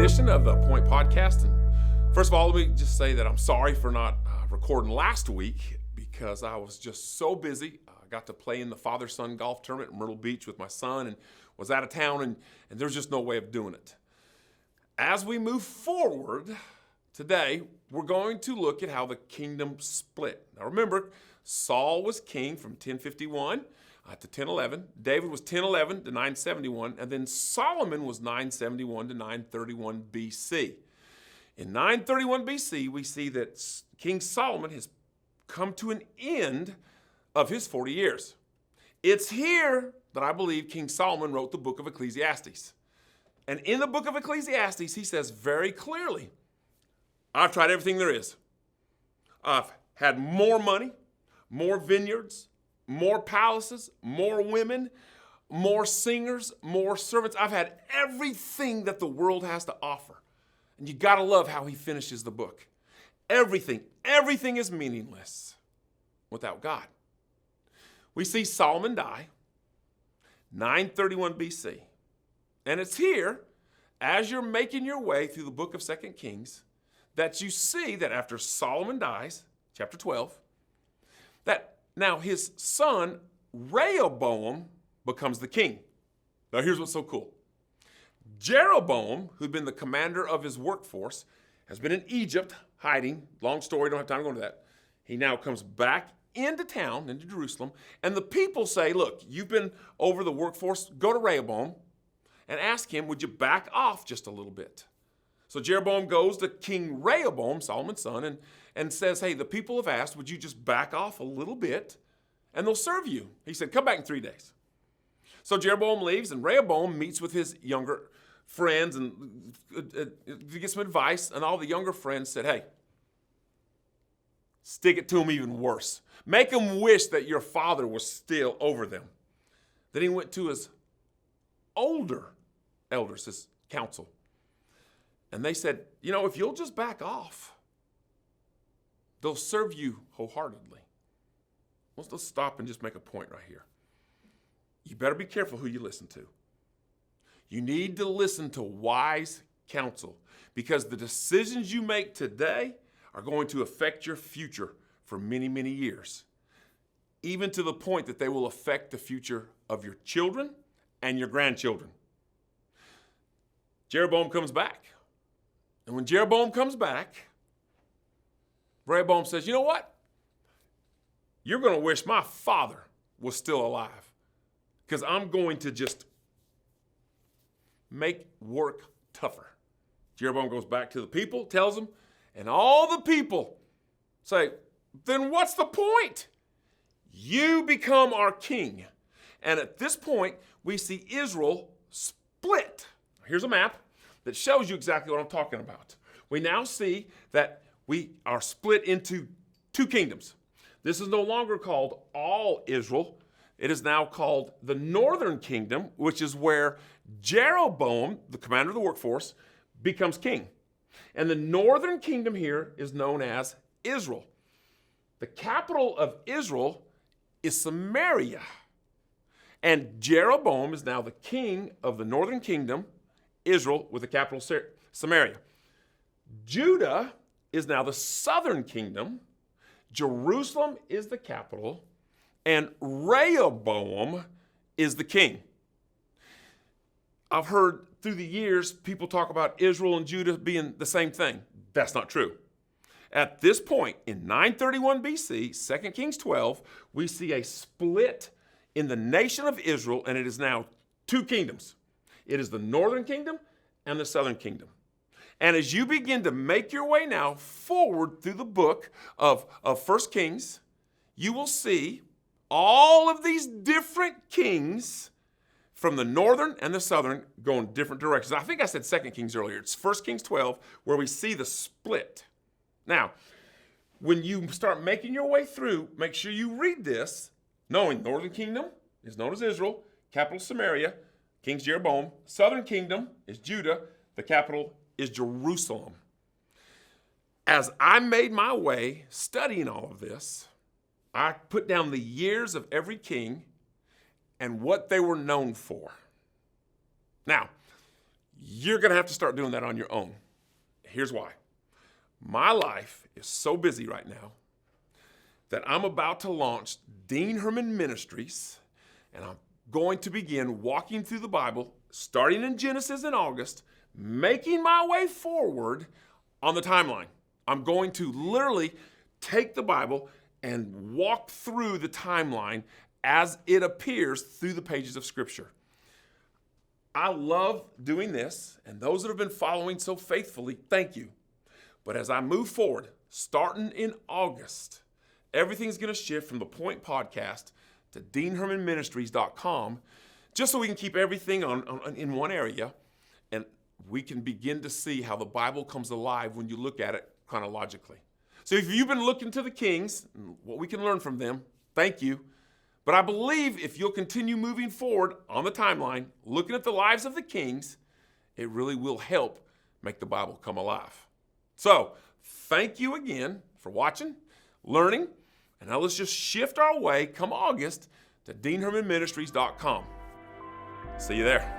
edition of the Point Podcast. And first of all, let me just say that I'm sorry for not recording last week because I was just so busy. I got to play in the father-son golf tournament in Myrtle Beach with my son and was out of town, and there's just no way of doing it. As we move forward today, we're going to look at how the kingdom split. Now remember, Saul was king from 1051 to 1011. David was 1011 to 971, and then Solomon was 971 to 931 BC. In 931 BC, we see that King Solomon has come to an end of his 40 years. It's here that I believe King Solomon wrote the book of Ecclesiastes. And in the book of Ecclesiastes, he says very clearly, I've tried everything there is. I've had more money, more vineyards, more palaces, more women, more singers, more servants. I've had everything that the world has to offer. And you gotta love how he finishes the book. Everything is meaningless without God. We see Solomon die, 931 BC. And it's here, as you're making your way through the book of 2 Kings, that you see that after Solomon dies, chapter 12, that now his son Rehoboam becomes the king. Now here's what's so cool. Jeroboam, who'd been the commander of his workforce, has been in Egypt hiding. Long story, don't have time to go into that. He now comes back into town, into Jerusalem, and the people say, look, you've been over the workforce, go to Rehoboam and ask him, would you back off just a little bit? So Jeroboam goes to King Rehoboam, Solomon's son, and says, hey, the people have asked, would you just back off a little bit and they'll serve you? He said, come back in 3 days. So Jeroboam leaves and Rehoboam meets with his younger friends and to get some advice, and all the younger friends said, hey, stick it to them even worse. Make them wish that your father was still over them. Then he went to his older elders, his council, and they said, you know, if you'll just back off, they'll serve you wholeheartedly. Let's stop and just make a point right here. You better be careful who you listen to. You need to listen to wise counsel, because the decisions you make today are going to affect your future for many, many years, even to the point that they will affect the future of your children and your grandchildren. Jeroboam comes back. And when Jeroboam comes back, Rehoboam says, you know what? You're going to wish my father was still alive, because I'm going to just make work tougher. Jeroboam goes back to the people, tells them, and all the people say, then what's the point? You become our king. And at this point, we see Israel split. Here's a map that shows you exactly what I'm talking about. We now see that we are split into two kingdoms. This is no longer called all Israel. It is now called the northern kingdom, which is where Jeroboam, the commander of the workforce, becomes king. And the northern kingdom here is known as Israel. The capital of Israel is Samaria. And Jeroboam is now the king of the northern kingdom, Israel, with the capital Samaria. Judah is now the southern kingdom. Jerusalem is the capital, and Rehoboam is the king. I've heard through the years people talk about Israel and Judah being the same thing. That's not true. At this point, in 931 BC, 2 Kings 12, we see a split in the nation of Israel, and it is now two kingdoms. It is the northern kingdom and the southern kingdom. And as you begin to make your way now forward through the book of 1 Kings, you will see all of these different kings from the northern and the southern going different directions. I think I said 2 Kings earlier. It's 1 Kings 12 where we see the split. Now, when you start making your way through, make sure you read this knowing northern kingdom is known as Israel, capital Samaria, King's Jeroboam. Southern kingdom is Judah, the capital is Jerusalem. As I made my way studying all of this, I put down the years of every king and what they were known for. Now, you're going to have to start doing that on your own. Here's why. My life is so busy right now that I'm about to launch Dean Herman Ministries, and I'm going to begin walking through the Bible, starting in Genesis in August, making my way forward on the timeline. I'm going to literally take the Bible and walk through the timeline as it appears through the pages of Scripture. I love doing this, and those that have been following so faithfully, thank you. But as I move forward, starting in August, everything's going to shift from the Point Podcast to DeanHermanMinistries.com, just so we can keep everything in one area, and we can begin to see how the Bible comes alive when you look at it chronologically. So if you've been looking to the Kings, what we can learn from them, thank you. But I believe if you'll continue moving forward on the timeline, looking at the lives of the Kings, it really will help make the Bible come alive. So thank you again for watching, learning, and now let's just shift our way come August to DeanHermanMinistries.com. See you there.